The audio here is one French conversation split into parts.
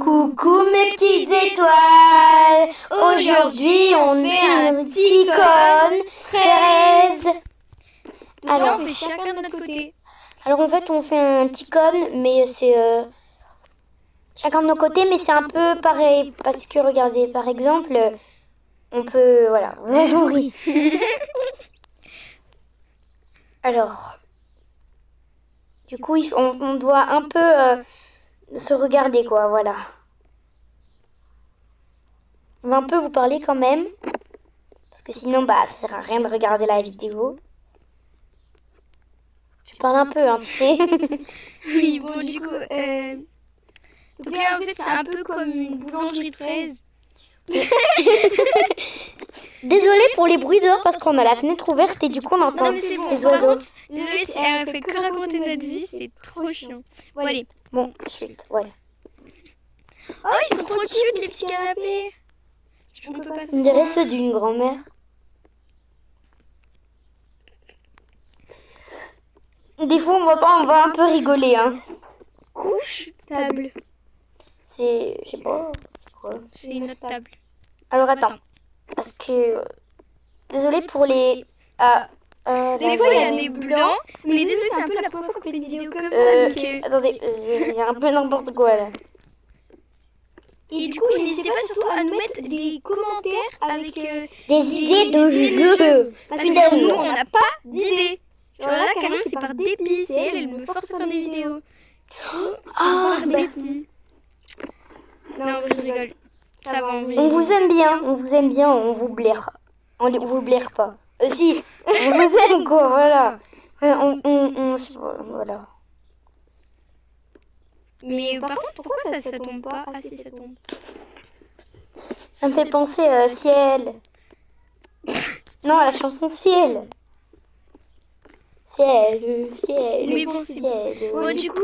Coucou mes petites étoiles, aujourd'hui on fait un petit cône fraise. Alors on fait chacun de notre côté. Alors en fait on fait un petit cône, mais c'est chacun de nos côtés, mais c'est un peu pareil, parce que regardez, par exemple, on peut, voilà, oui. Alors, du coup on doit un peu se regarder quoi, voilà. On va un peu vous parler quand même, parce que sinon bah ça sert à rien de regarder la vidéo. Je parle un peu, hein, tu sais. Oui, bon du coup, donc là en fait c'est un peu comme une boulangerie de fraises. Désolée pour les bruits dehors parce qu'on a la fenêtre ouverte et du coup on entend Non mais c'est bon, les par oiseaux. contre, désolée si elle fait que raconter notre vie, c'est trop chiant. Bon allez. Bon, suite, ouais. Oh ils sont trop cute les petits canapés. On peut pas On dirait ceux d'une grand-mère. Des fois on va un peu rigoler, hein. Couche, table. C'est, je sais pas, quoi. C'est une autre table. Alors attends, parce que, désolée pour les... Des fois il y a des blancs, mais désolée c'est un peu la première fois qu'on fait une vidéo comme ça donc... Attendez, il y a un peu n'importe quoi là. Et du coup n'hésitez pas surtout à nous mettre des commentaires avec Des idées de jeux. parce que nous on n'a pas d'idées. Genre là carrément c'est par dépit, c'est elle me force à faire des vidéos. Ah, Par dépit. Non je rigole, ça va en vrai. on vous aime bien, on vous blaire. On vous blaire pas. Si, on vous aime quoi, voilà. Voilà. Mais par contre pourquoi ça tombe pas? Ah si ça tombe. Ça me fait penser Ciel. Non, à la chanson Ciel. Ciel, ciel. Mais bon c'est bon. Bon du coup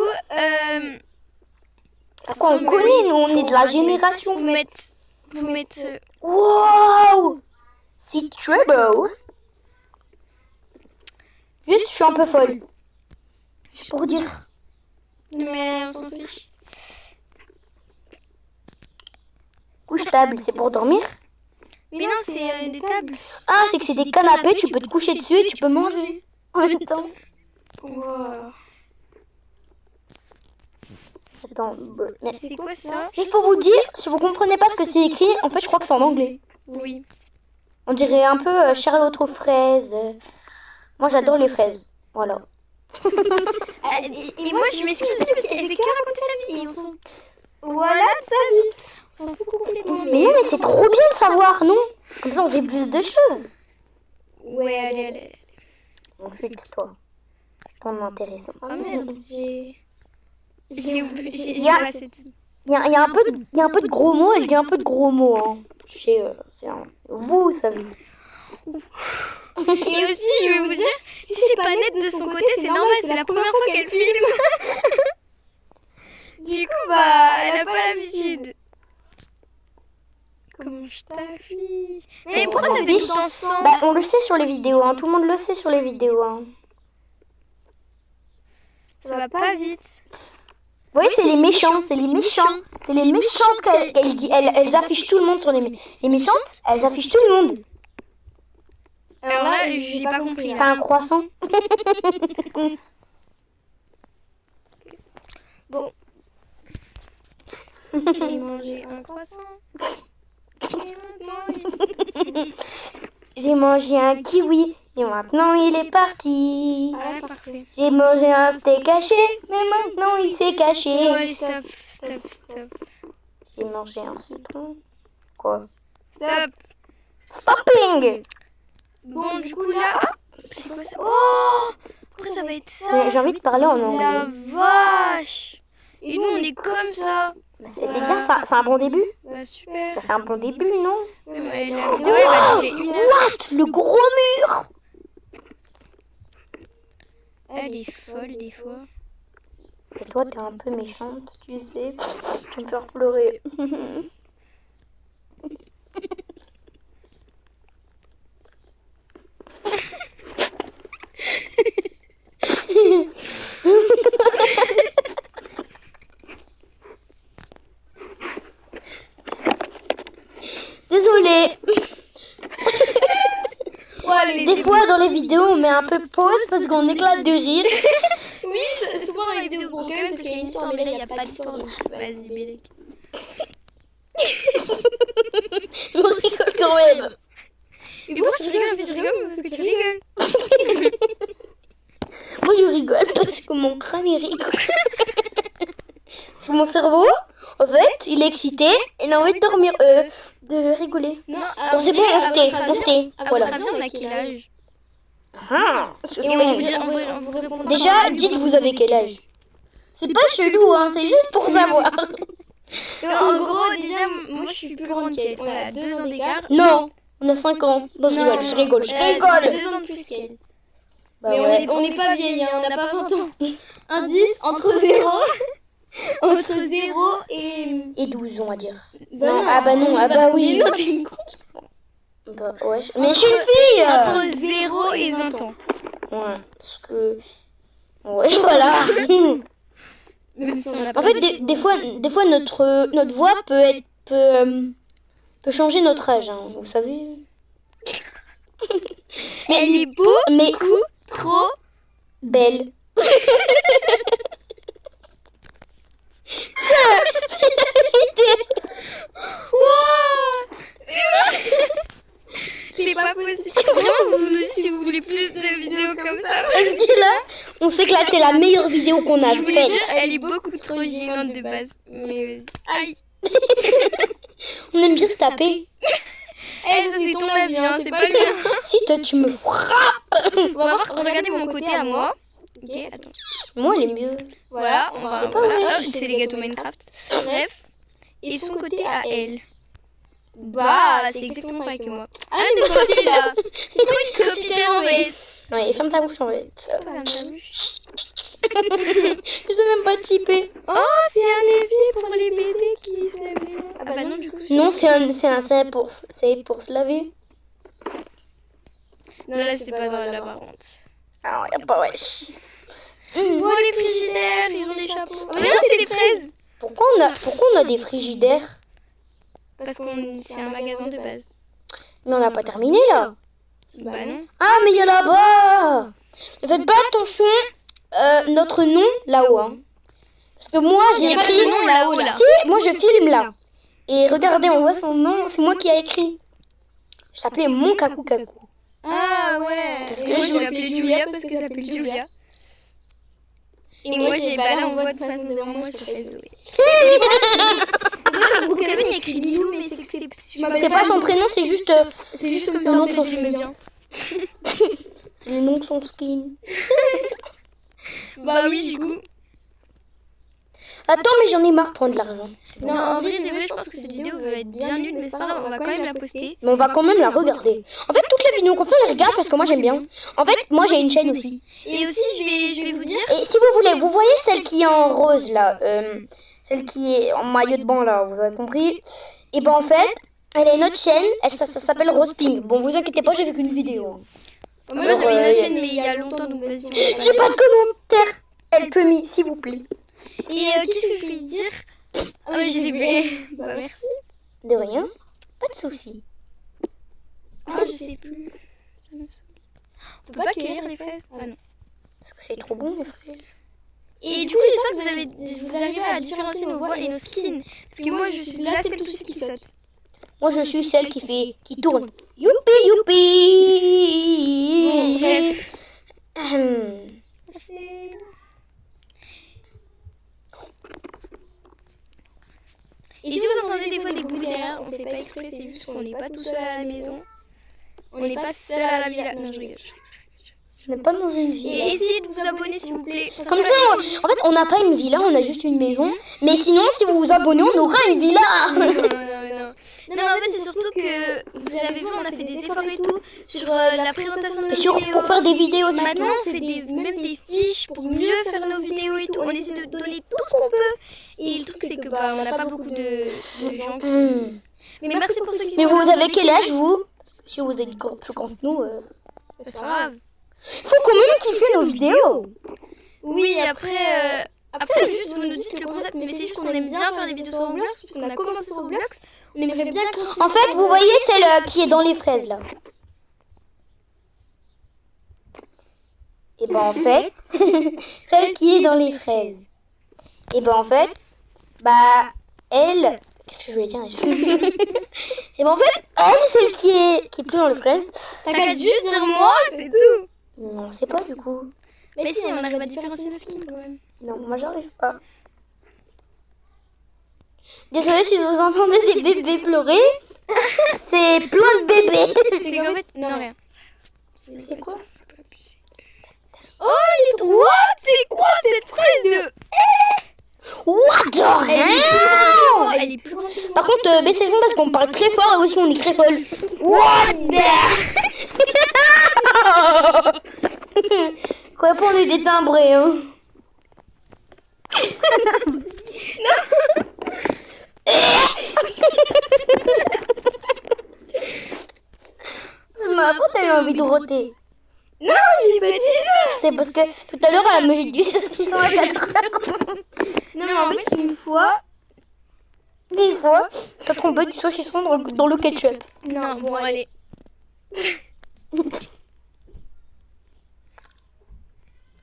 Quoi, on connaît, nous, on est de la génération. Vous mettre Wow, c'est très beau. Juste, je suis un peu folle. Juste pour dire. mais on s'en fiche. Couche table, c'est pour dormir. Mais non c'est des tables. Ah, c'est que c'est des canapés, tu peux te coucher dessus et tu peux manger en même temps. Wow. Attends, mais C'est quoi ça? juste pour vous dire, si vous comprenez pas ce que c'est écrit, en fait, je crois que c'est en anglais. Oui. On dirait un peu Charlotte aux fraises. Moi, j'adore les fraises. Voilà. Et moi je m'excuse aussi parce qu'elle fait que raconter sa vie et on s'en... Voilà sa vie. On s'en fout complètement. Mais non, mais c'est trop bien de savoir, non? Comme ça, on sait plus de choses. Ouais, allez. Ensuite, toi. Ton intéressant. Oh merde, j'ai oublié. Il y a un peu de gros mots, elle dit un peu de gros mots. Hein. Vous savez. Et aussi, je vais vous dire, si c'est pas net de son côté, c'est normal, c'est la première fois qu'elle filme. Du coup, bah, elle a pas l'habitude. Comment je t'affiche? Mais pourquoi ça fait tout ensemble? Bah, on le sait sur les vidéos, hein. Tout le monde le sait sur les vidéos. Hein. Ça va pas vite. Vous voyez, c'est les méchants, c'est les méchantes qu'elle dit. Elles affichent tout le monde sur les méchantes, elles affichent tout le monde. Alors là, j'ai pas compris. T'as un croissant? Bon. J'ai mangé un croissant. J'ai mangé un kiwi et maintenant il est parti. Ouais, parfait. J'ai mangé un steak haché, mais maintenant il s'est caché. Bon, allez, stop. J'ai mangé un citron. Quoi? Stop. Stopping! Bon, du coup là, c'est quoi ça? Oh! Après ça va être ça. J'ai envie de parler en La anglais. vache! Et nous on est comme ça. C'est bien, c'est un bon début. Bah super. C'est un bon début, non? Oui, mais la vidéo elle va durer 1 heure. What? Le gros mur! Elle est folle des fois. Et toi, t'es un peu méchante, tu sais. Tu me faire pleurer. Désolée. Ouais, Des fois dans les vidéos on met un peu pause parce qu'on éclate de rire. Oui, souvent dans les vidéos pour quand même parce qu'il y a une histoire, mais là il n'y a pas d'histoire. Vas-y, Bélec. On rigole quand même. Mais pourquoi tu rigoles? En fait, je rigole parce que tu rigoles. Moi je rigole parce que mon crâne il rigole. Parce que mon cerveau, en fait, il est excité, il a envie de dormir, de rigoler. Non, Bon, c'est bon, on sait. À Voilà. votre avis, on a quel âge? Ah, Et on vous répondra. déjà, dites vous avez quel âge. C'est pas chelou, hein, c'est juste pour savoir. En gros, déjà, moi je suis plus grande qu'elle. On a 2 ans d'écart. Non, on a 5 ans. Non, je rigole. J'ai 2 ans de plus qu'elle. Bah Mais ouais. on n'est pas vieilles, hein, on n'a pas 20 ans. Indice, entre 0 et... Et 12, on va dire. Bah non, non, ah bah non, ah bah oui. Mais non, t'es une con. Bah ouais, mais je suis une fille. Entre 0 et 20 ans. Ouais, parce que... Ouais, voilà. Même si on n'a En pas... fait, des fois notre voix peut changer notre âge, hein, vous savez. Mais elle est beau, Mais trop... belle. C'est pas possible. Vraiment, vous nous dites si vous voulez plus de vidéos comme ça. Parce que là, on sait que là, c'est la meilleure vidéo qu'on a Je voulais faite. dire, elle est beaucoup trop gênante de base. Mais aïe. On aime bien se taper. Eh, ça c'est ton avis, hein, c'est pas le mien. Si toi, tu me frappes. On va voir, regardez mon côté à moi. Ok, attends. Moi, elle est mieux. Voilà, on va... Voilà. Hop, c'est les gâteaux Minecraft. Bref. Et son côté à elle. Bah, c'est exactement pareil que moi. Ah, une copie là. C'est trop une copie de bête. Ouais, ferme ta bouche en fait. Toi, ferme ta bouche. Je sais même pas typer. Oh, c'est un évier pour les bébés qui se lavent les mains. Ah bah non, du coup. Non, c'est pour se laver. Non, là, c'est pas drôle là par contre. Ah, y a pas wesh. Oh, les frigidaires, ils ont des chapeaux. Mais non, c'est des fraises. Pourquoi on a des frigidaires? Parce qu'on c'est un magasin de base. Mais on n'a pas terminé là. Bah non. Ah, mais il y a là-bas. Ne faites pas attention, notre nom là-haut. Hein. Parce que moi, j'ai Il y a pas écrit... de nom là-haut là. Si, moi je filme là. Et regardez, on voit son nom, c'est moi qui ai écrit. Je l'appelais Mon Kakou Kakou. Ah ouais. Parce que Moi, je je l'appelais Julia parce qu'elle s'appelle Julia. Et moi, j'ai bah là, on voit de face devant moi, je fais Zoé. Moi, c'est pour Kevin, il y a écrit Bilou, mais c'est que C'est pas son prénom, c'est juste comme le ça, nom en de son fait, j'aimais skin. bien. C'est le nom de son skin. Bah oui, du coup. Attends, mais j'en ai marre de prendre de l'argent. Non, en vrai, de vrai, je pense que cette vidéo va être bien nulle, mais c'est pas grave, on va quand même la poster. Mais on va quand même la regarder. En fait, toutes les vidéos qu'on fait, on les regarde parce que moi j'aime bien. En fait, moi j'ai une chaîne aussi. Et aussi, je vais vous dire... Et si vous voulez, vous voyez celle qui est en rose là, celle qui est en maillot de bain là, vous avez compris? Et ben en fait, elle a une autre chaîne, ça s'appelle Rose Pink. Bon, vous inquiétez pas, j'ai fait qu'une vidéo. Moi, j'avais une autre chaîne, mais il y a longtemps, donc vas-y, on va J'ai pas de commentaire. Elle peut mis, s'il vous plaît. Et qu'est-ce que je voulais dire? Ah ouais, je sais plus. Bah merci. De rien, pas de soucis. Ah, je sais plus. Ça me saoule. On peut pas cueillir les fraises? Ah non. Parce que c'est trop bon les fraises. Et du coup, j'espère que vous arrivez à différencier nos voix et nos skins. Parce que moi, je suis la seule tout de suite qui saute. Moi je suis celle qui tourne. Youpi youpi. Bon, bref. Merci. Et si vous entendez des fois des bruits derrière, on fait pas exprès, c'est juste qu'on n'est pas tout seul à la maison. On n'est pas seul à la villa. Non, je rigole. Je n'ai pas dans une villa. Et essayez de vous abonner s'il vous plaît. Comme ça, en fait, on n'a pas une villa, on a juste une maison. Mais sinon, si vous vous abonnez, on aura une villa. Non, mais en fait, c'est surtout que vous avez vu, on a fait des efforts et tout sur la présentation de nos vidéos. Pour faire des vidéos aussi. Maintenant, on fait même des fiches pour mieux faire nos vidéos et tout. On essaie de donner tout ce qu'on peut. Et le truc, c'est que bah, on n'a pas beaucoup de gens qui. Mais merci pour ceux qui Mais sont vous là. avez quel âge, vous? Si vous êtes plus grand que nous. C'est pas grave. Faut quand même kiffer nos vidéos. Oui, après, Après, juste vous nous dites le concept, mais c'est juste qu'on aime bien faire des vidéos sur Roblox, puisqu'on a commencé sur Roblox, on aimerait bien continuer. En fait, vous voyez celle qui est dans les fraises là. Et ben en fait, celle qui est dans les fraises. Et ben en fait, bah elle, qu'est-ce que je voulais dire déjà? Et ben en fait, elle, celle qui est plus dans les fraises. T'as qu'à juste dire moi, c'est tout. Non, on sait pas du coup. Mais si, on arrive à différencier nos skins quand même. Non, moi j'arrive pas. Désolée si vous entendez des bébés pleurer. C'est plein de bébés. C'est qu'en fait, non rien. C'est quoi? Oh, il est trop... What? C'est quoi cette fraise de... What the hell? Elle est plus grande que moi. Par contre, baissez le son parce qu'on parle très fort et aussi on est très folle. What the... Quoi pour les détimbrer, hein? C'est ma faute, elle a envie de roter. Non, j'ai pas dit ça. C'est parce que tout à l'heure, elle a mangé du saucisson à 4 heures. Non, mais en fait, une fois... T'as trompé du saucisson dans le ketchup. Non, bon, allez.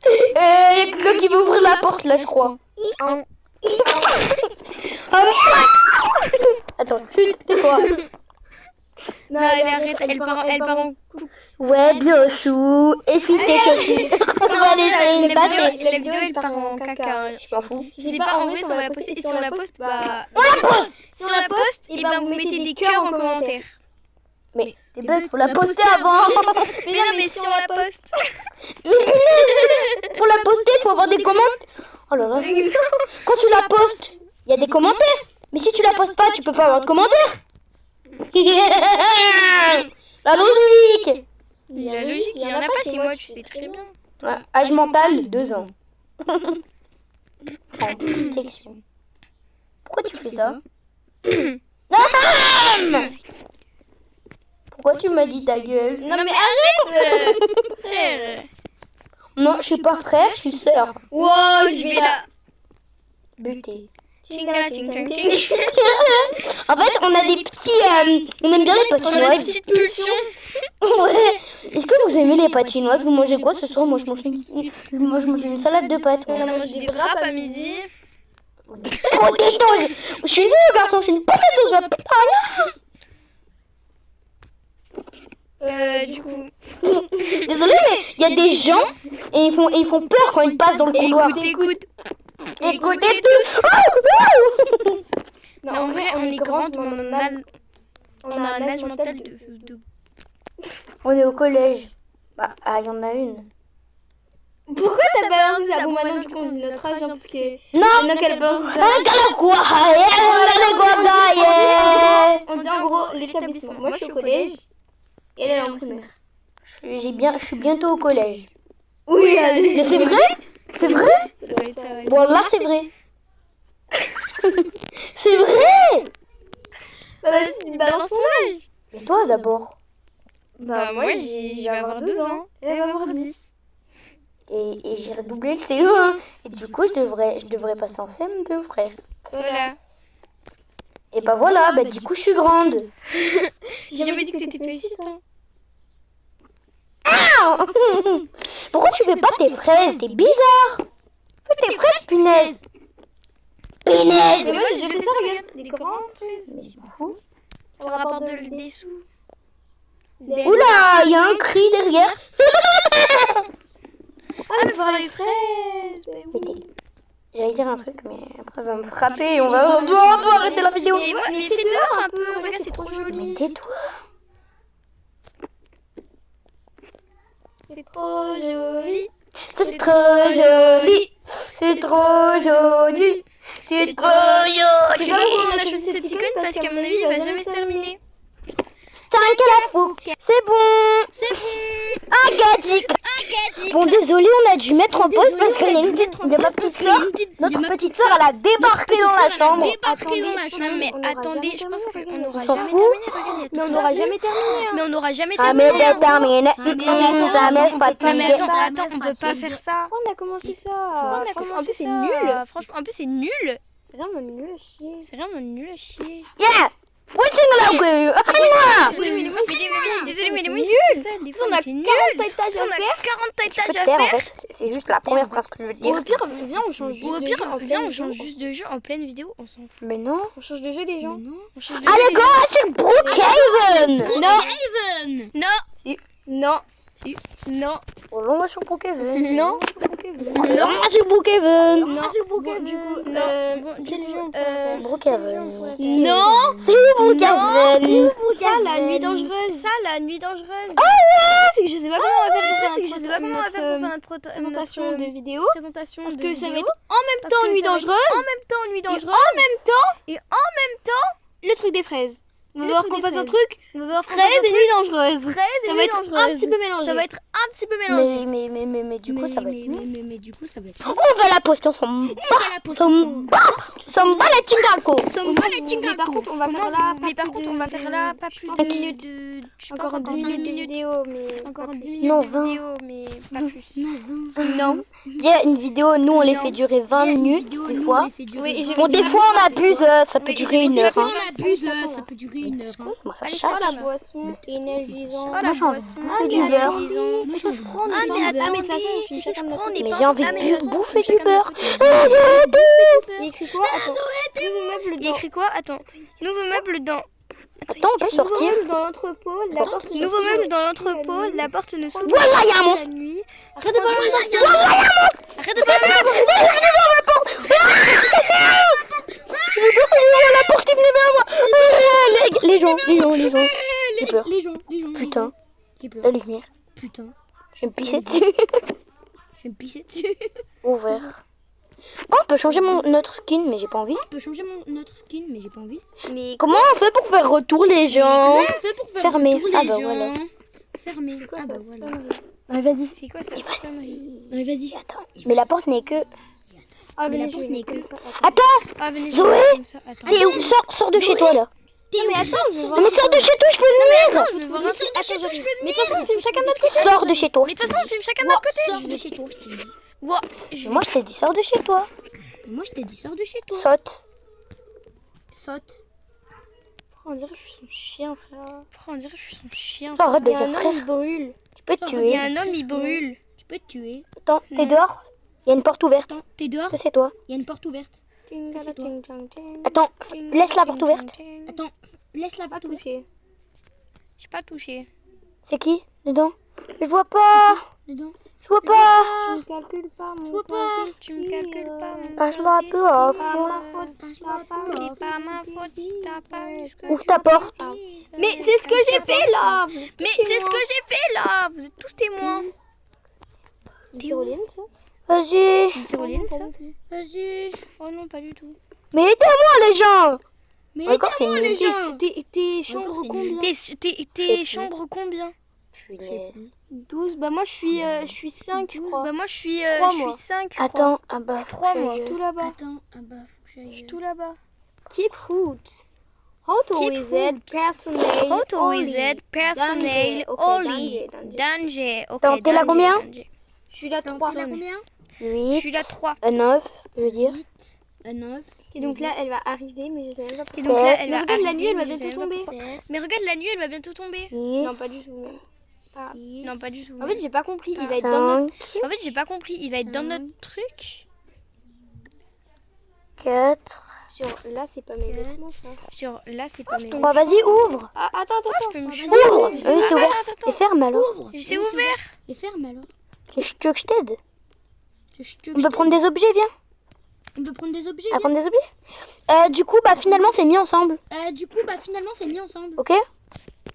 Il y a quelqu'un qui veut ouvrir la porte là, je crois. Attends, chut, tais-toi. Non, elle arrête, elle part en coucou. Ouais, bien chou. Et si t'es choquée, on va laisser passer. La vidéo, elle part en caca. Je m'en fous. Je sais pas, en vrai, si on va la poster. Et si on la poste, bah... On la poste. Si on la poste, et ben vous mettez des cœurs en commentaire. Mais t'es bête, faut la poster avant. Mais non, mais si on la poste... Pour la poster, faut avoir des commentaires. Oh là là. Quand tu la postes, il y a des commentaires. Mais si tu la postes pas, tu peux pas avoir de commentaires. La logique. La logique, il y en a pas chez moi, tu sais très bien. Ouais, âge mental, 2 ans. En petite section. Pourquoi tu fais ça? Pourquoi tu m'as dit ta gueule? Non mais arrête. Frère. Non, je suis pas frère, je suis sœur. Wow, je vais là. Buter. Chingala, ching, ching, ching. En fait, on a des petits... on aime bien les pâtes On a des chinoises. petites pulsions. Ouais. Est-ce que vous aimez les pâtes chinoises? Vous mangez quoi ce soir? Moi, je mange une salade de pâtes. On a mangé des wraps à midi. Potato. Je suis vieux, garçon. Je suis une potato. Je vais pas rien. Du coup... Désolée, mais il y a des gens et ils font peur quand ils passent dans le couloir. Écoute. Écoutez tout. Non, en vrai, on est grande, on a un âge mental de... On est au collège. Bah, il y en a une. Pourquoi t'as balancé ça? Bon, maintenant, du coup, on dit notre âge, hein, parce que... Non. Maintenant qu'elle balance ça... On dit en gros l'établissement. Moi, je suis au collège, et elle est en primaire. Je suis bientôt au collège. Oui, allez. Mais c'est vrai? C'est vrai? Ça doit être ça, ouais. Bon, là, c'est vrai. C'est vrai? Bah, vas-y, dis balance ton âge. Et toi, d'abord? Bah, moi, je vais avoir 2 ans. Elle va avoir 10. Et j'ai redoublé le CE1. Et du coup, je devrais passer en CM2, frère. Voilà. Et bah voilà, bah du coup, je suis grande. J'ai jamais dit que t'étais petite, hein. Ah. Pourquoi tu fais pas tes fraises? T'es bizarre. Fais tes fraises, punaise. Mais Punaise. moi, j'ai fait ça, regarde. Des grandes fraises. Mais je m'en fous. On rapporte des sous. Oula, il y a un cri derrière. Ah, mais faire les fraises. Bah oui. J'allais dire un truc, mais après, elle va me frapper et on doit arrêter la vidéo. Mais fais dehors un peu. Regarde, c'est trop Mais joli. tais-toi. C'est trop joli. C'est trop joli. C'est trop joli. C'est trop Je sais joli. pas pourquoi on a choisi cette icône parce qu'à mon avis, il va jamais se terminer. Carrefour. C'est bon. C'est bon. Un gadget. Bon, désolé, on a dû mettre en pause parce qu'il y a une petite notre petite sœur, elle a débarqué dans la chambre. Mais attendez, je pense qu'on n'aura s'en jamais fout. terminé. Regardez, Mais on n'aura jamais terminé. Mais on n'aura jamais Ah, mais terminé. déterminé. Jamais Non, mais fatigué. attends, on peut pas faire ça. Pourquoi on a commencé ça? Pourquoi on a Franchement, commencé en plus, c'est ça nul. Franchement, en plus, c'est nul. C'est vraiment nul à chier. C'est vraiment nul à chier. Yeah. Watching là, Oui, mais moi, je suis désolée, mais les mots, ils sont tout seuls. Des fois, On a mais c'est nul. 40 étages On à a faire. 40 Je peux étages te à taire, en faire. fait. C'est juste la première phrase que je veux dire. Au pire, viens, on change Ou au juste de pire, jeu en viens, on pleine change vidéo. juste de jeu en pleine vidéo, on s'en fout. Mais non. On change de jeu, les gens. Mais non, on change de Allez, jeu, go, sur Brookhaven. les gars. Non. Non. Non. Oh, on va sur Brookhaven. Non. Non, sur Brookhaven. Non. Bon, du coup, Brookhaven. Non. C'est où Brookhaven? Ça, la nuit dangereuse. Ça, la nuit dangereuse. C'est que je sais pas comment on va Le faire. truc, c'est que je sais pas comment on va faire pour faire notre présentation de vidéo. présentation Parce de que ça va vidéo. être en même Parce temps que nuit ça va être dangereuse. En même temps, nuit Et dangereuse. en même temps, Et en même temps, le truc des fraises. On va Le voir truc qu'on des fasse un fraises. truc on va voir qu'on fraise fasse et nuit dangereuse. un fraise et Ça va nuit être un dangereuse. petit peu mélangé. Ça va être un petit peu mélangé. Mais du coup, ça va être nul. mais du coup, ça va être. On va la poster, on s'en bat la tingalco. Mais par contre, on va faire là. Mais par contre, on va faire là pas plus pense de que- minutes de. Je pense Encore 10 minutes de minutes. vidéo, mais. Encore 10 minutes Non, de 20. vidéo, mais pas plus. Non. Il y a une vidéo, nous on les fait durer 20 minutes des fois. Oui, et je Bon, des fois on abuse, ça peut durer une heure. hein. ça peut durer une heure. Comment ça Allez, chatte Oh, la boisson énergisante. Oh la Moi, j'en boisson. veux du beurre. énergisante. Moi, je prends Ah, mais du beurre. attendez, De toute façon, on filme je chacun de prends notre des côté. Mais pinces. j'ai envie Ah, mais de de toute façon, bouffer chacun du de notre beurre. côté. Il y a écrit quoi? Attends. Nouveau meuble Il y a dans. écrit quoi? Attends. Nouveau meuble dans. Attends, on peut Nouveau sortir. meuble dans l'entrepôt. La porte. Nouveau meuble dans l'entrepôt. La porte ne s'ouvre Voilà, il y a un pas monstre. la nuit. Arrête de parler. Arrête de parler. La porte est venue vers moi. Les gens. J'ai peur. Les gens. Putain, J'ai peur. la lumière. Putain. Je vais me pisser dessus. Je vais me pisser dessus. Ouvert. Oh, on peut changer notre skin, mais j'ai pas envie. On peut changer notre skin, mais j'ai pas envie. Mais Comment on fait pour faire retour les gens? On fait pour faire Fermé. retour Ah les bah gens. voilà. Fermé. Ah bah voilà. Ouais, vas-y. C'est quoi ça? sonnerie? Ouais, vas-y. Attends. Mais la porte n'est que... Ah, Mais la venez, porte je vais n'est que- mettre comme ça. Attends, Ah, venez, Zoé je vais comme ça. Attends. t'es où? Sors de chez toi là. T'es où? Mais attends, je vais Non voir. mais sors de chez toi, je peux venir. Je vais voir un truc. Attends, je peux Mais de toute façon, on filme chacun de notre côté. Sors de chez toi. Mais de toute façon, on filme chacun de notre côté. Sors de chez toi, je t'ai dit. Ouah, Moi je t'ai dit sors de chez toi. Moi, je t'ai dit, sors de chez toi. Saute. Saute. On dirait que je suis son chien, frère. On dirait que je suis son chien. Arrête de Il y a dire un homme, frère. il brûle. Tu peux te Il y tuer. a un homme, il brûle. Tu peux te tuer. Attends, t'es dehors? Il y a une porte ouverte. Attends, t'es dehors? Ça c'est toi. Il y a une porte ouverte. C'est toi. Attends, laisse la porte ouverte. Attends, laisse la porte ouverte. Touché. J'ai pas touché. C'est qui dedans? Je vois pas. Dedans. Je vois pas. Tu me calcules pas, mon Je vois pas. petit, Tu me calcules pas. mon Passe-moi un petit peu off. pas ma faute. Passe-moi pas. C'est pas ma faute si t'as pas eu ce que Ouvre tu ta porte. dis. Mais c'est ce que j'ai fait là. Mais c'est ce que j'ai fait là. Vous êtes tous témoins. T'es où? Ça Vas-y. C'est une tyroline ça? Vas-y. Oh non, pas du tout. Mais aidez-moi les gens. Mais Encore, c'est aidez-moi, les nul. gens. T'es chambre combien? T'es chambre combien? Punaise. 12. Bah moi je suis 5 je 12. crois. Bah moi je suis Trois, moi. 5 je crois. Attends, ah bah. Trois, moi. je- Tout là-bas. Attends, ah bah faut que j'aille. Je suis tout là-bas. Keep root. Auto Keep wizard root. personnel. Auto wizard, personnel, Ok, Oli, danger. danger. Ok, Attends, t'es là danger, combien? danger. Je suis là Donc, 3. c'est là combien? Je 8, suis là 3. 9, je veux dire. 9. Et donc là elle va arriver mais je sais même pas Et pourquoi. donc là, Sept. elle Mais va regarde, la arriver, nuit, elle va mais je sais bientôt même pas tomber. pourquoi. Mais regarde, la nuit, elle va bientôt tomber. 6, Non pas du tout. Mais... Ah. Non, pas du tout. En fait j'ai pas compris. Il va être dans notre... 5, En fait, j'ai pas compris. Il va être dans notre truc. 4, Genre, là c'est pas mes vêtements ça. Genre, là, c'est pas mes. 3. Vas-y, ouvre. Ah attends. Je peux me Ouvre. Oui, c'est ouvert. Attends, Et ferme alors. c'est ouvert. Et ferme alors. Tu veux que je t'aide? On peut prendre des objets, viens. On peut prendre des objets. À prendre des objets. Du coup, bah finalement, c'est mis ensemble. Du coup, bah finalement, c'est mis ensemble. Ok?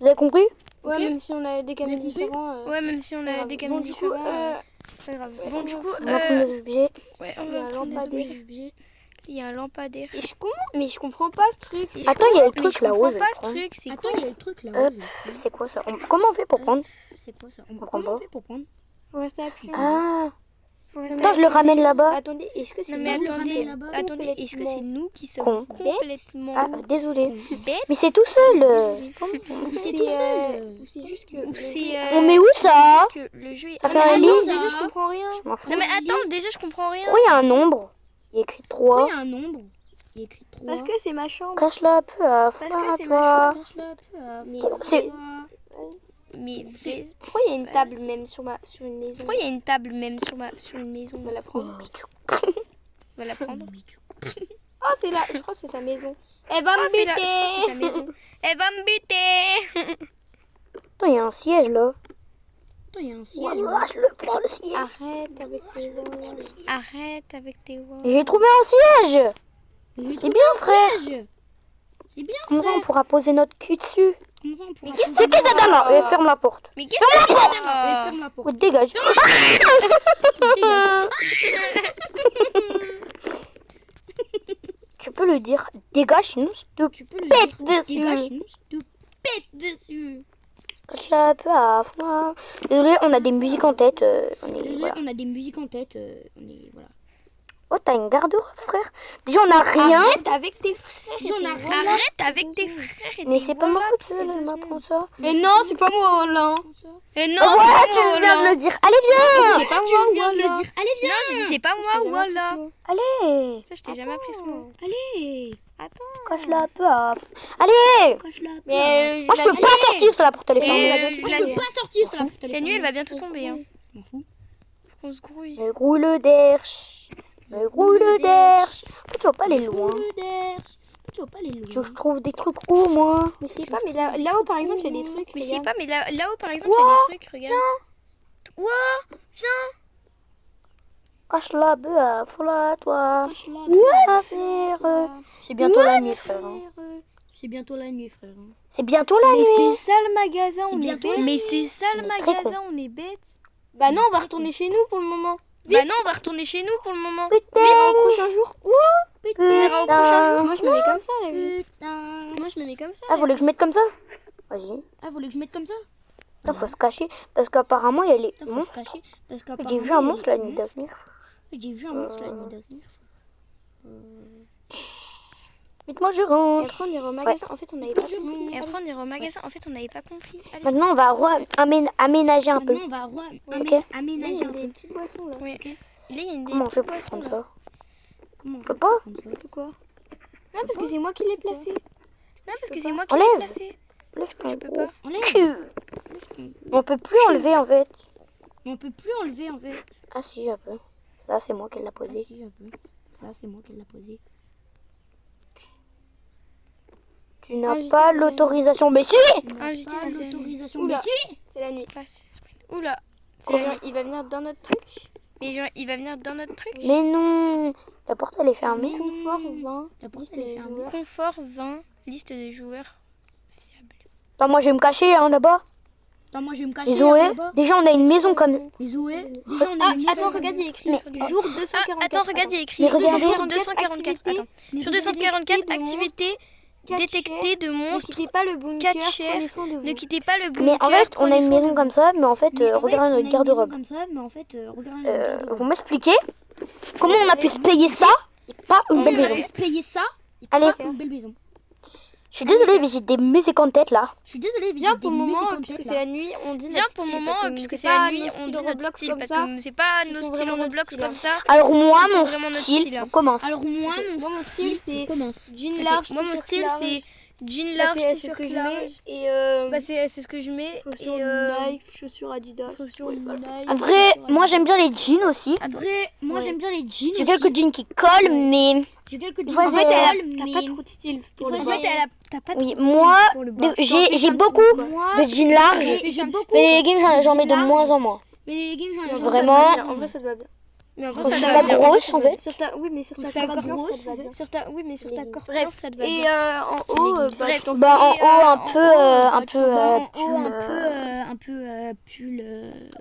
Vous avez compris? Ouais Ok. même si on a des camions compris différents. Ouais, même si on a des camions Bon, du coup, différents, c'est pas grave. Bon, du coup, On va prendre des objets. ouais, on la va prendre des lampadée. objets. Il y a un lampadaire. Mais je comprends pas ce truc. Attends, il y a le Mais truc je là-haut. comprends je pas le ce prends. truc, c'est Attends, quoi? il y a le truc là-haut. C'est quoi ça? Comment on fait pour prendre? C'est quoi ça? comprend Comment on pas. fait pour prendre? Faut rester appuyé. Ah, Faut rester attends, je le ramène là-bas. Attendez, est-ce que c'est Non mais je le attendez, ramène là-bas. attendez, est-ce que c'est nous qui sommes Con. complètement Ah, désolé. bêtes? Mais c'est tout seul. C'est tout seul. Ou c'est juste que. Ou c'est On met où ça? que le jeu est... Ça fait Ah, un non, lit? déjà, je comprends rien. Je m'en fous. Non mais attends, déjà je comprends rien. Pourquoi il y a un nombre? Il y a écrit Pourquoi 3. il y a un nombre? Il y a écrit 3. Parce que c'est ma chambre. Cache-la un peu à Parce que c'est toi. Cache-le un peu à Mais C'est- Mais c'est... pourquoi il y a une table même sur une maison? Pourquoi il y a une table même sur une maison? On va la prendre. On va la prendre. Oh, c'est là. Je crois que c'est sa maison. Elle va Oh, me c'est là, je crois que c'est sa buter. maison. Elle va me buter. Attends, il y a un siège là. Attends, il y a un siège. Voilà, je le prends le siège. Arrête avec les gens. Arrête avec tes voix. Et j'ai trouvé un siège. C'est bien, frère. C'est bien, Comme ça, on pourra poser notre cul dessus. Comme ça, on pourra... C'est qui ça là? Ferme la porte. Mais qu'est-ce que c'est ça? Ferme la porte. Oh, dégage. Dégage. Tu peux le dire. Dégage, sinon je te Tu peux le pète dire. Dégage, dessus. sinon je te pète dessus. Cache-la un peu à fond. Désolé, on a des musiques en tête. On est, Désolé, voilà. on a des musiques en tête. On est... Voilà. Oh, t'as une garde-robe, frère. Déjà, on a rien. Arrête avec tes frères. Déjà, on a et tes rien. Arrête avec tes frères et Mais tes c'est pas ma voilà, faute, toutes les elle deux m'apprend semaines. ça. Mais non, c'est pas moi, là. Et non, Oh, c'est ouais, pas tu moi, viens de là. le dire. Allez, viens. C'est pas Tu moi, viens de voilà. le dire. Allez, viens. Non, je dis c'est pas moi, voilà. Allez. Ça, je t'ai jamais appris ce mot. Allez. Attends. Cache-la un peu à Allez. Coche-la. Mais Moi, je peux pas sortir, ça, la porte, elle est Mais, fermée. euh, Moi, la je peux pas sortir, ça va. La nuit, elle va bientôt tomber. Hein. Je m'en fous. On se grouille. Me grouille derche. Me grouille derche. Tu vas pas aller loin. Le derche. Tu vas pas aller Tu loin. je trouve des trucs où, moi? Mais je sais pas, mais là-haut, par exemple, il y a des trucs. Mais je sais regarde. pas, mais là-haut, par exemple, il y a des trucs, regarde. Ouah, Cache-la un peu à fond, toi. Coche-la. À faire. C'est bientôt la nuit, frère. hein. C'est bientôt la nuit, frère. C'est bientôt la Mais nuit. c'est ça le magasin, on est bientôt bête. mais c'est ça le On est très magasin, on est bêtes. Bah non, on va retourner chez nous pour le moment. Bah non, on va retourner chez nous pour le moment. Putain. Au prochain jour. On ira au prochain jour. Moi, je me mets comme ça, là. vu. Putain. Moi, je me mets comme ça. Ah, vous voulez que je mette comme ça? Vas-y. Ah, vous voulez que je mette comme ça? Il faut se cacher. Parce qu'apparemment, il y a les Ça, faut se monstres. cacher. Parce J'ai qu'apparemment, vu un il y a monstre la des nuit monstres. d'avenir. J'ai vu un monstre la nuit dernière. Vite-moi, je Et rentre. après, on ira au magasin. En fait, on n'avait pas Je compris. Et après, on ira au magasin. En fait, on n'avait pas compris. Allez. Maintenant, on va aménager un peu. Maintenant, on va Ok. Il aménager y a un des peu. petites boissons, là. Oui. Et là, il y a une des Comment on fait petites pour boissons prendre là. ça? Comment on peut fait pas. pour prendre ça? Pourquoi? Non, parce que c'est moi qui l'ai placé. Non, parce que c'est moi qui l'ai Enlève. placé. Lève ton Je peux gros pas. Enlève. cul. Lève ton- On peut plus enlever en fait. On peut plus enlever en fait. Ah si, je peux. Ça, c'est moi qui l'ai Ah posé. si, je peux. Ça, c'est moi qui l'ai posé. Tu n'as Ah, je pas sais. l'autorisation. Mais si. Tu n'as Ah, je pas dis- l'autorisation. Oula. Mais si. C'est la nuit. Oula. C'est Il la- va- Il va venir dans notre truc. Mais genre, il va venir dans notre truc. Mais non. La porte, elle est fermée. Confort 20. La porte, elle est fermée. Confort 20, liste de joueurs fiables. Attends, moi, je vais me cacher hein, là-bas. Attends, moi je vais me cacher Les Zoé. là-bas. Déjà, on a une maison comme. Les Zoé. Déjà, on a Ah, une attends, maison. regarde, il y a écrit Mais- jour Ah, 244. attends, regarde, il y a écrit Mais regardez. jour 244. Attends. Mais Sur regardez, 244, de activité détectée de Ne monstres. quittez pas le bunker. Quatre chairs. Prenez soin de vous. Ne quittez pas le bunker. Mais en fait, on a prenez une soin de maison vous. comme ça, mais en fait, Mais en fait, regardez on a notre une maison garde-robe. comme ça, mais en fait, regardez notre garde-robe. Vous m'expliquez comment on a pu se payer ça et pas une belle On a maison? pu se payer ça. Et Allez. pas une belle maison. Je suis désolée, mais j'ai des musiques en tête là. Je suis désolée, mais Viens j'ai des pour le moment, musiques en puisque tête c'est là. la nuit, on dit Viens notre pour le style, moment, parce que puisque c'est c'est la pas nuit, nos on styles dit notre Roblox style comme parce ça. que c'est pas Ils nos sont styles vraiment Roblox notre comme ça. Alors moi, C'est mon vraiment notre style, style, hein. on commence. Alors moi, Moi, mon mon style, style, c'est commence. jean Ok, large. moi, mon t-shirt style, large. c'est jean Ça, large, c'est ce t-shirt que je large. mets. Et Bah, c'est ce que je mets. chaussures Et Nike, chaussures Adidas. chaussures Ouais, voilà. Nike, Après, chaussures moi j'aime bien les jeans aussi. Après, moi Ouais. j'aime bien les jeans J'ai aussi. quelques jeans qui collent, mais J'ai quelques jeans fois, En qui fait, j'ai- collent, t'as mais... pas trop de style pour le En bas. fait, t'as pas oui, trop de moi, style pour le bas. j'ai beaucoup Moi, de jeans larges, j'ai beaucoup. mais les leggings j'en mets de jeans moins en moins. Mais les leggings, j'en ai Vraiment. En vrai, ça te va bien. Mais en vrai, Je ça suis te pas va bien. grosse en fait. Sur ta... Oui, mais sur Sur ta ta corpulence, grosse, ça te va bien. Sur ta, oui, mais sur ta Les- corpulence, ça te va Et bien. en haut, bah, Bref. je t'en Bah en Et, haut un en peu, haut, un tu peu peux voir en haut, pull, un peu pull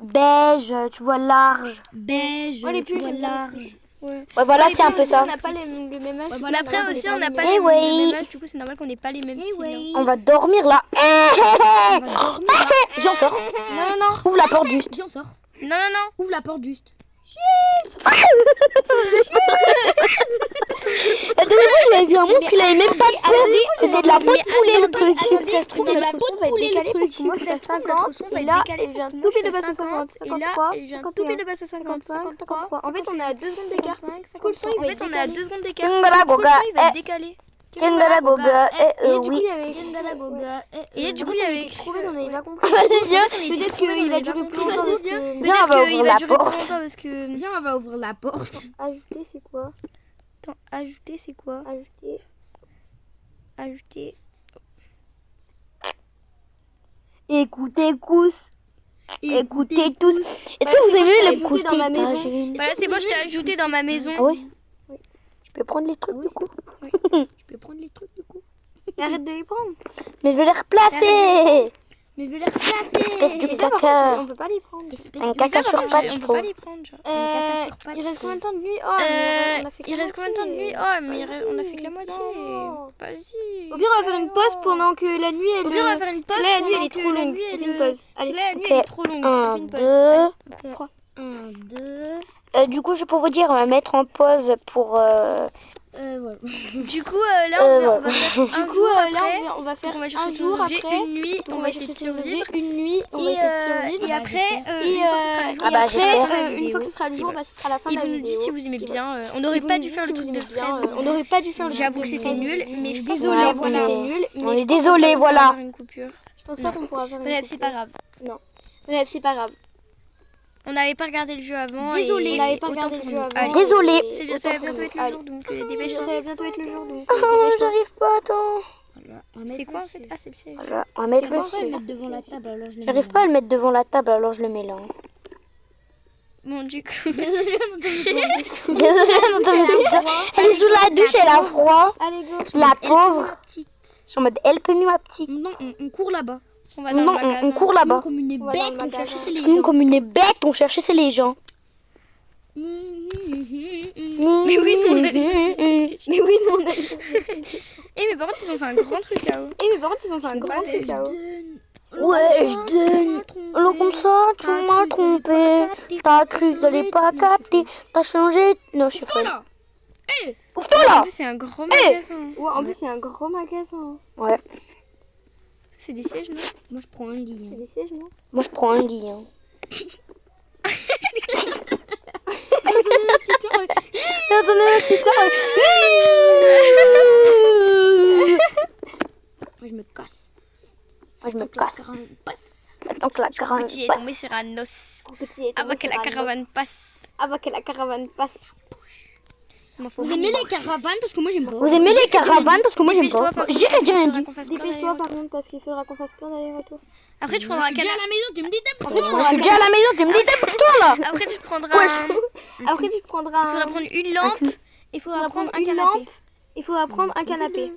beige, tu vois large. beige, Oh, les tu pulls, vois j'aime bien large. Ouais. Ouais, voilà, c'est un peu ça. On n'a pas le même âge. Ouais, Mais voilà, après aussi, on n'a pas Eh les ouais. mêmes âges, du coup, c'est normal qu'on n'ait pas les mêmes Eh styles. ouais. On va dormir là. On va dormir là. Viens, on sort. Non, non, Ouvre la porte juste. Viens, on sort. Non, non, non. Ouvre la porte juste. La dernière fois, j'avais vu un monstre, il avait même pas de peau. C'était de la peau de poulet le truc. Attendez, ça se trouve, c'était notre la son va être décalé parce que moi je suis à Ça se trouve, 50 notre son va et être là décalé je parce viens que tout moi, pile je de suis à passer 50, 50, et là, 53, je viens tout 51, pile de passer 50, 53. En fait, on est à 2 secondes d'écart. 55, Cool, 53. En il va fait, être on est à décalé. 2 secondes d'écart. Kengara Du coup, le Goga, son, il va être eh. décalé. Kengara Goga, Et du coup, il y oui. avait Kengara Goga. Et du coup, il y avait écrit. trouvé, on n'avait pas compris. Vas-y, viens. Peut-être qu'il a duré plus longtemps parce que... Viens, on Peut-être va qu'il ouvrir va la durer plus porte. longtemps parce que. Viens, on va ouvrir la porte. Ajouter, c'est quoi? Attends, ajouter, c'est quoi? Ajouter. Ajouter. Écoutez tous. Écoutez tous. Est-ce que vous aimez le ajouté dans ma maison. Voilà, c'est bon, je t'ai ajouté dans ma maison. Ah oui. Je peux prendre les trucs du coup. Je peux prendre les trucs du coup. Arrête de les prendre. Mais je vais les replacer. Mais je vais les replacer. Espèce de Et ça, par caca. contre, on peut pas les prendre. Espèce Un de caca Ça, sur par contre, pattes, on je peut trouve. pas les prendre. Genre. caca sur pattes, Il reste je combien de temps de vie? Oh, mais on a fait Il reste combien de temps de vie? Oh, mais on a fait que la moitié. Non. Vas-y. Au pire, on va faire une pause pendant que la nuit elle. Au pire, on va faire une pause. Là, la nuit elle pendant est que trop la longue. nuit, On elle fait une pause. C'est Allez. là, la nuit, Ok. elle est trop longue. On Un, fait une pause. deux. Ok. 1, 2. Du coup, je peux vous dire, on va mettre en pause pour. Voilà. Du coup, là, on va faire un Du coup, jour là, après. on va faire Donc, on va un chercher tous jour nos objets. après. Une nuit, Donc, on va essayer de chercher nos objets. survivre. Une nuit, on va essayer de survivre. Et après, Et une fois que ce sera le jour, Ah bah, on fera la fin de la une vidéo. fois que ce sera le jour, bah, ce sera la fin Et de vous la nous dites vidéo. si vous aimez bien. On n'aurait pas dû faire le truc de fraise. On n'aurait pas dû faire le truc J'avoue de que c'était fraise. nul, mais je pense Désolé, qu'on va voilà. faire nul. On est désolé, voilà. une coupure. Je pense pas qu'on pourra faire une Bref, c'est pas coupure. grave. Bref, c'est pas grave. On n'avait pas regardé le jeu avant. Désolé, et on n'avait pas autant regardé le pour jeu nous. avant. Allez. Désolé. C'est bien, ça va bientôt être le jour, donc dépêche-toi. Ça va bientôt être le jour, donc. Oh, j'arrive pas, attends. C'est quoi en fait? Ah, c'est le siège. Voilà, on va mettre le Pourquoi le siège. mettre devant la table alors je le J'arrive pas à le mettre devant la table, alors je le mets là. Bon, du coup. Désolée, elle est sous la douche, elle a froid. Allez, go. La pauvre. Je suis en mode help-me ma petite. Non, on court là-bas. On va dans Non, le magasin. on court là-bas. Comme une On va dans bête, le on magasin. cherche les Nous, gens. comme une bête, on cherchait c'est les gens. Mais oui, mon Mais Mais oui, non, on a... Eh, mais par contre, ils ont fait un grand truc là-haut. Eh, mais par contre, ils ont fait un grand truc là-haut. Ouais, je donne. Alors comme ça, tu m'as trompé. T'as cru que j'allais pas capter. T'as changé. Non, je suis pas. là. Ouvre-toi En là. plus, c'est un grand magasin. Ouais, en plus, c'est un grand magasin. Ouais, C'est des sièges, non? Moi je prends un lit. C'est des sièges, non? moi je prends un lit. Hein. Attendez, la petite Moi je me casse. Moi je me casse. Caravane passe. Attends que la caravane Petit est passe. tombé sur un os. Mon petit est Avant que la caravane passe. Avant que la caravane passe. Vous aimez les caravanes parce que moi j'aime pas. Vous aimez les caravanes parce que moi j'aime Dépêche-toi, pas. par contre, J'ai parce qu'il rien faudra dit. qu'on fasse plein Dépêche-toi par d'allers-retours. contre parce qu'il faudra qu'on fasse plein d'allers-retours. Après, tu Moi, prendras je un suis déjà à canapé. la maison, tu me dis Moi je suis déjà à la maison, tu me dis débrouille-toi là. Après, tu prendras un. Après, tu prendras Il faudra prendre une lampe. Il faudra prendre un une canapé. lampe. Il faudra prendre un canapé.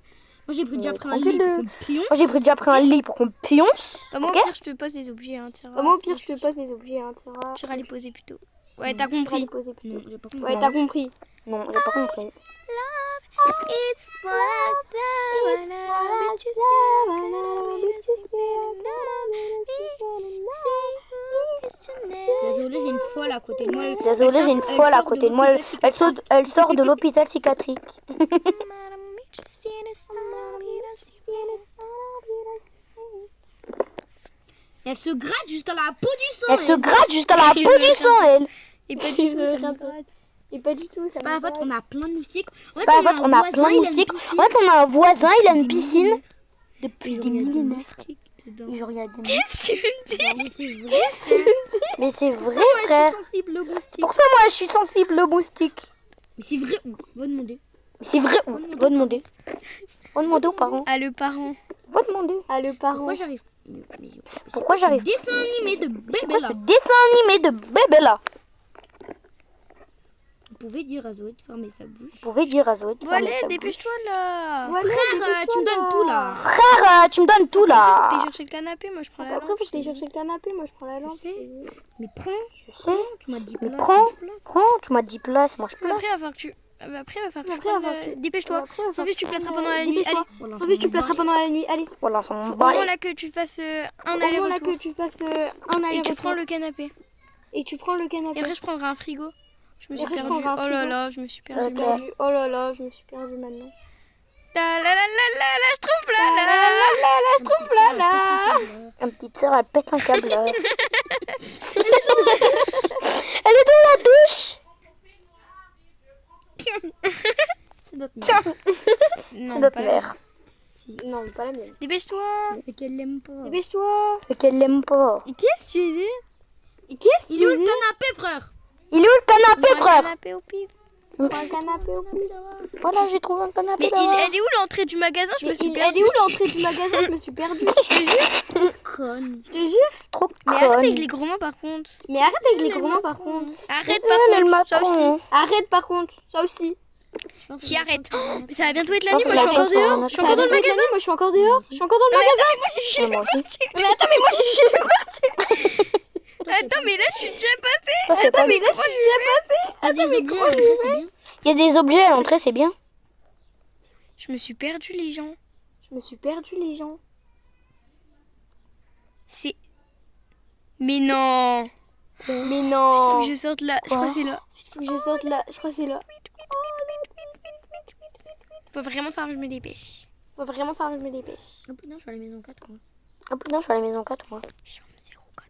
Moi j'ai déjà pris un tranquille. lit pour qu'on pionce. Moi j'ai déjà pris un lit pour qu'on pionce. Bah, moi, au Ok. pire, je te pose des objets. Hein, Moi, au pire, je te pose des objets. Hein, Tu iras les poser plutôt. Ouais, t'as Tu vas les compris. poser plus. Non, j'ai pas compris. Ouais, t'as compris. Non, j'ai pas compris. It's what I love, I love it, you said I'm gonna be the secret. Désolée, j'ai une folle à côté de moi. Désolée, j'ai une folle à côté de moi. Elle sort de l'hôpital psychiatrique. Elle se gratte jusqu'à la peau du sang. Elle se gratte jusqu'à la peau du sang, elle. Et pas du tout, ça Rien me gratte. Et pas du tout. Ça C'est pas la faute, on a plein de moustiques. En fait, Bah, en fait, on a plein de il a une moustiques. piscine. En fait, on a un voisin, il a une piscine. Depuis Genre, des il y a des millénaires. moustiques dedans. Genre, il y a des Qu'est-ce que tu me dis? Mais c'est vrai. Mais c'est vrai, Moi, je frère. suis sensible aux moustiques. Pour ça, moi, je suis sensible aux moustiques. Mais c'est vrai. Va demander. Mais c'est vrai. Va demander. Va demander aux parents. Ah, le parent. Va demander. Ah, le parent. Pourquoi j'arrive Pourquoi j'arrive pas? Dessin animé de bébé Pourquoi là. ce dessin animé de bébé là? pouvez dire à Zoé de fermer sa bouche. Vous pouvez dire à Zoé de Bon, fermer allez, sa dépêche-toi là. Voilà, Frère, tu me donnes tout là. bouche. Frère, tu me donnes tout T'es là. chercher le canapé, moi je prends la Après, lampe. faut que t'ailles chercher le canapé, moi je prends la Je lampe. sais. Mais prends, Je sais. tu m'as dit Mais place, prends, moi, je place. prends, tu m'as dit place, moi je Mais place. après, il va falloir que tu. Après, il va falloir que tu Après, il va prennes. falloir que- Dépêche-toi. Après, on va Sophie, tu faire- placeras pendant la nuit. Dépêche-toi. Allez. Voilà, Sophie, tu ça placeras m'en pendant la nuit. Allez. Voilà, ça Faut m'en au bat. moins là que tu fasses un Au moins là aller-retour. que tu fasses un Et aller-retour. tu prends le canapé. Et tu prends le Et canapé. après, je prendrai un frigo. Je me suis après, je perdue. prendrai un Oh là frigo. là, je me suis perdue. Ok. maintenant. Oh là là, je me suis perdue maintenant. La la la la la la, je trompe là là. je trouve là. Un petit sœur, elle pète un câble. Elle est dans la douche. C'est notre mère. Non, C'est notre pas la- mère. Non, mais pas la mienne. Dépêche-toi. C'est qu'elle l'aime pas. Dépêche-toi. C'est qu'elle l'aime pas. Et qu'est-ce que tu dis? Et qu'est-ce Il est où le canapé, frère? Il est où le canapé, Un frère? canapé au pif. Un canapé au pif. Voilà, j'ai trouvé un canapé Mais là-bas. elle est où l'entrée du magasin? Je me suis Elle perdue. est où l'entrée du magasin? Je me suis perdue. Conne. Je te jure. Trop Mais arrête avec conne. les gros mots par contre. Mais arrête avec les gros mots par contre. Arrête Elle, par elle contre, ça m'apprend, aussi. hein. Arrête par contre, ça aussi. Si arrête. Mais ça va bientôt être la Je nuit, pense moi je suis que la encore tête, dehors. ça Je suis encore dans le magasin. Moi je suis encore dehors. Je suis encore dans le magasin. Ouais, moi aussi. Mais attends, mais moi je suis Attends, mais là je suis déjà passée. Ça, c'est pas- mais là je suis déjà passée. Ah, des objets, à l'entrée, c'est bien. Il y a des objets à l'entrée, c'est bien. Je me suis perdue les gens. Je me suis perdue les gens. C'est. Mais non. Mais Il non. faut que je sorte là. Je crois que c'est là. Faut que je sorte là. Je crois que c'est là. Faut vraiment falloir que je me dépêche. Faut vraiment falloir que je me dépêche. Oh putain, je suis à la maison 4 moi. Ah putain, je suis à la maison 4 moi. Chambre 04.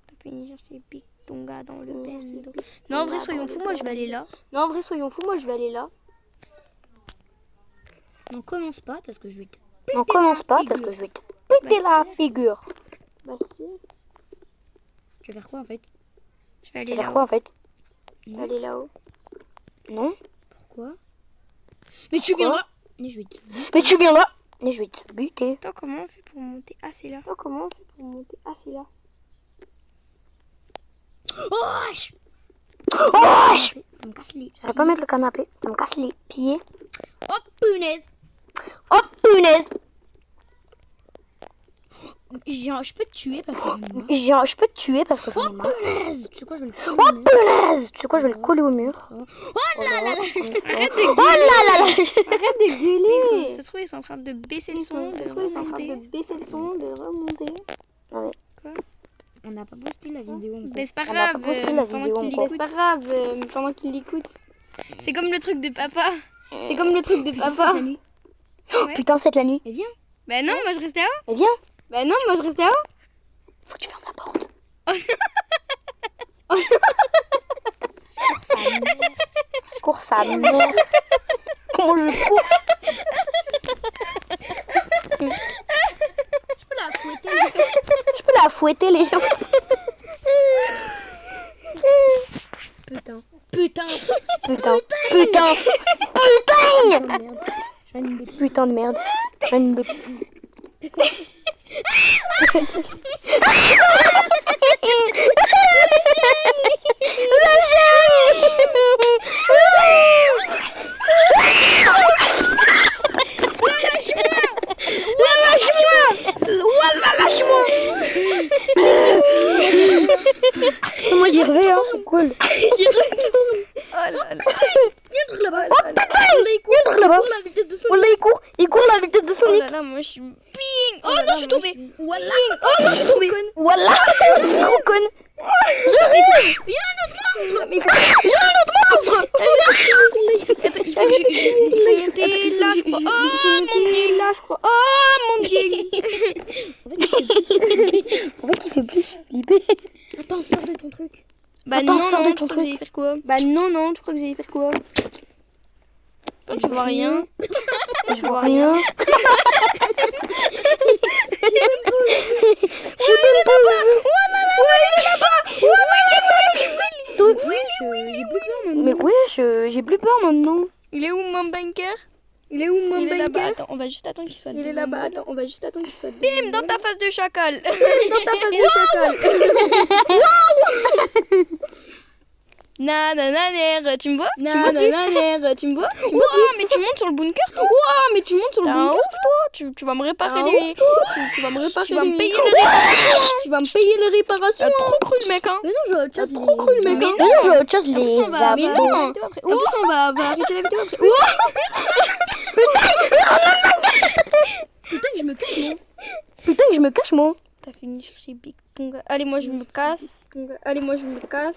T'as fini chercher pique ton gars dans le bendo. Non, en vrai, soyons fous, moi je vais aller là. Non, en vrai, soyons fous. Moi je vais aller là. Non, commence pas parce que je vais te. On commence pas parce que je vais te péter Bah, la figure. Bah si. Tu vas faire quoi en fait? Je vais Tu aller vas là. faire quoi en fait? Aller là-haut. Non? Pourquoi? Mais tu viendras. Mais je vais te. Mais tu viens là. Mais je vais te buter. Attends, comment on fait pour monter? Ah, c'est là. Oh, comment on fait pour monter? Ah, c'est là. Oh! Oh! Ça me casse les. Je vais pas mettre le canapé. Ça me casse les pieds. Oh punaise! Oh punaise! Je peux te tuer parce que j'en ai marre. Je peux te tuer parce que j'en ai marre. Punaise! Tu sais quoi, je vais le coller. Oh punaise! Tu sais quoi, je vais le coller au mur. Oh là là là! Arrête de Oh là là là! Arrête de gueuler. Ça se trouve, ils sont en train de baisser le Ils son, sont de ils sont en train remonter. de baisser le son, de remonter. On n'a pas posté la vidéo encore. Mais c'est pas On a grave, pas posté la pendant vidéo qu'il encore. C'est l'écoute. pas grave, pendant qu'il l'écoute. C'est comme le truc de papa. C'est comme le truc de Putain, papa. cette année. Putain, c'est la nuit. Et viens! Bah non, moi je restais là-haut. Mais viens. Bah non, moi je reste là-haut. Faut que tu fermes la porte. Ça mère. Cours sa mère. Comment je cours? Je peux la fouetter les gens. Je peux la fouetter les gens. Putain. Putain. Putain. Putain. Putain. Oh merde. Je vais me Putain de merde. Je ne peux- Moi j'y reviens, hein, c'est cool. Oh là là. Viens là-bas. Oh putain, il court là-bas. La vitesse de son. Voilà, il court la vitesse de Oh Sonic. là là, moi je suis ping. Oh non, je suis tombée. Voilà. Oh non, je suis tombée. Voilà, trop conne. J'arrive. Il y a un autre monstre. Il y a un autre monstre. Attends, il faut monter là, je crois. Oh mon dieu. Là, je crois. Oh mon dieu. En fait, il fait plus flipper. Attends, sors de ton truc. Bah Attends, non, sors de non, ton tu crois que truc. j'allais faire quoi? Bah non, non, tu crois que j'allais faire quoi? Je vois rien. Je vois rien. J'ai plus peur maintenant. Mais ouais, j'ai plus peur maintenant. Il est où mon bunker? Il est où mon Il est là-bas. bunker? Attends, on va juste attendre qu'il soit Il est devant là-bas. nous. Attends, on va juste attendre qu'il soit Bim, dans ta face de chacal. dans ta face de chacal. Nanananer, tu me vois? Tu me vois plus? Nanananer, tu me vois? Wow, mais tu montes sur le bunker, toi? Wow, mais tu montes sur le T'es un bunker. ouf, toi. Tu vas me réparer Un des... Tu vas me réparer. Tu vas me les- payer les réparations. Tu vas me payer les réparations. T'as trop cru le mec, hein. Mais non, je veux T'as trop cru le mec. Mais hein. Mais non, je veux autre chose, En plus, les on va Mais arrêter non. la vidéo après. En plus, on va arrêter la vidéo après. Putain, que je me cache, moi. Putain, que je me cache, moi. T'as fini sur ces big tonga. Allez, moi je me casse. Allez, moi je me casse.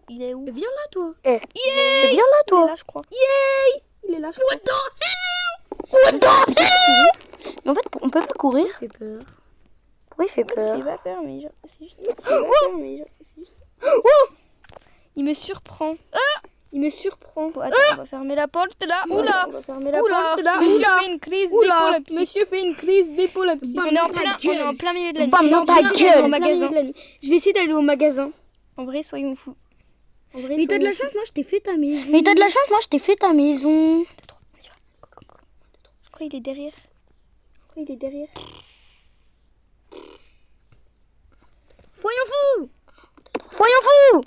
Il est où? Viens là, toi. Viens là, Il est toi. là, je crois. Il est là. Mais en fait, on peut pas courir. Il fait peur. Pourquoi il fait C'est peur? pas peur, mais genre, c'est juste... Mais Il me surprend. il me surprend. Oh, attends, on va fermer la porte là. Oula! On va fermer la Oula! porte là. Monsieur Oula. fait une crise Oula. d'épilepsie. Monsieur fait une crise d'épilepsie. On est en plein milieu de la nuit. Bam dans ta Je vais essayer d'aller gueule. au magasin. Je vais essayer d'aller au magasin. En vrai, soyons fous. En vrai, Mais t'as de la soyons- chance, moi, je t'ai fait ta maison. Mais t'as de la chance, moi je t'ai fait ta maison. Je crois qu'il est derrière. Pourquoi il est derrière? Voyons fou. Voyons fou.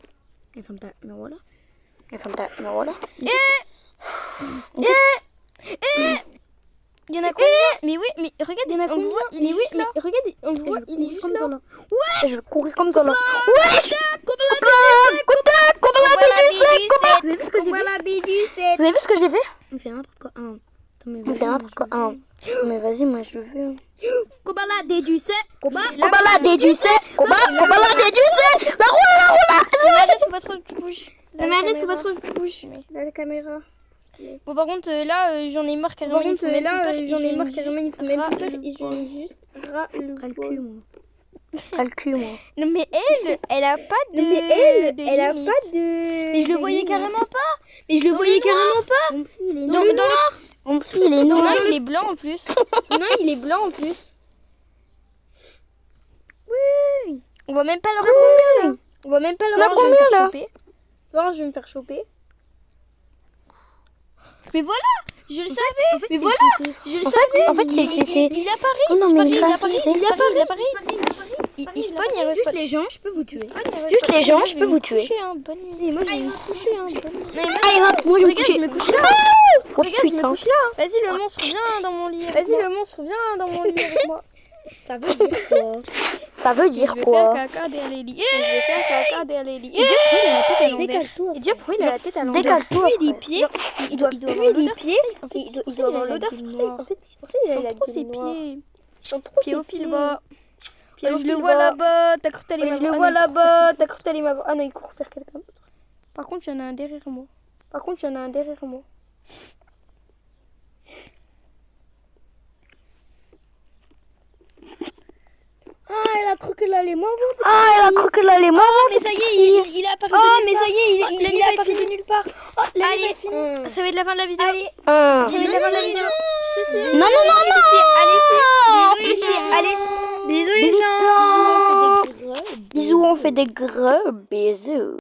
Mais ferme ta... Mais voilà. Mais voilà. Il y en a combien? Mais oui, mais regarde, Il y en a on le voit, combien? il est juste là. Regarde, on le voit, il est juste Comme là. ça, là. Je vais courir comme ça là. Vous avez vu ce que j'ai fait? Vous avez vu ce que j'ai fait? On fait n'importe quoi. Attends, mais On fait n'importe quoi. Mais vas-y, moi je le fais. Cobalade du sel. Balader du sel. Balader du sel. La roue. Mais arrête, faut pas trop que tu bouges. Mais arrête, faut pas trop que tu bouges. Là, la caméra. Bon, par contre, là, j'en ai marre carrément. Par il contre, faut même là, plus peur, j'en ai ils marre viennent carrément, il juste faut même plus peur. ras le Ils poil. viennent juste ras le Ras le poil. cul, moi. T'as le cul, moi. Non, mais elle a pas de. Mais elle, de elle a limite. pas de... Mais je le de voyais limite. carrément pas. Mais je le voyais carrément pas. Mon petit, il est Dans nul. le. Mon petit, il est Non, noir. il est blanc en plus. Non, il est blanc en plus. On voit même pas leur combien là. On voit même pas On a leur Alors, je vais me combien, faire là choper. voir, je vais me faire choper. Mais voilà, je le savais. En fait, Mais c'est- voilà. c'est- En fait, c'est. Il apparaît, Oh non, il mais disparaît, il grave, apparaît, tu sais. il apparaît. Il spawn, il Juste respawn. les gens, je peux vous tuer. Juste les gens, je peux vous tuer. Bonne nuit. Et moi, je vais me coucher, hein. bonne nuit. Non, mais Allez, hop, moi je me regarde, je me couche là. Oh Regarde, je me putain. couche là. Vas-y, le monstre, viens dans mon lit. Vas-y, le monstre, viens dans mon lit avec moi. Ça veut dire quoi? Ça veut Je dire vais quoi? faire caca derrière les lits. Je vais faire caca derrière les lits. Et Dieu, pourquoi il a la tête à l'envers? Décale-toi. Et Dieu, pourquoi il a la tête à l'envers? Décale-toi. Puer des frère. pieds. Il doit avoir puer des l'odeur. pieds. En fait, Il doit avoir l'odeur, c'est pour ça. En fait, c'est pour ça Il qu'il a sent la trop gueule ses noire. pieds. Il sent trop Pied au ses fil pieds. bas. Pied au Je le fil vois bas. là-bas. T'as cru que t'allais Je m'avoir. le Ah vois non, là-bas. T'as cru que t'allais m'avoir. Ah non, il court vers quelqu'un d'autre. Par contre, il y en a un derrière moi. Par contre, il y en a un derrière moi. Ah, elle a cru qu'elle allait m'avoir. Ah, elle a cru qu'elle allait Oh, mort. mais ça y est, il a apparu. Oh, de mais nulle ça y est, part. il la nuit a va être apparu de finie. nulle part. Oh, la nuit va Allez, être finie. ça va être la fin de la vidéo. Allez, Un. ça va être la fin de la vidéo. Si, si. Non, non, non, non. Si, allez, Bisous, bisous, les gens. allez. Bisous, les Bisous. gens. Bisous, on fait des gros bisous.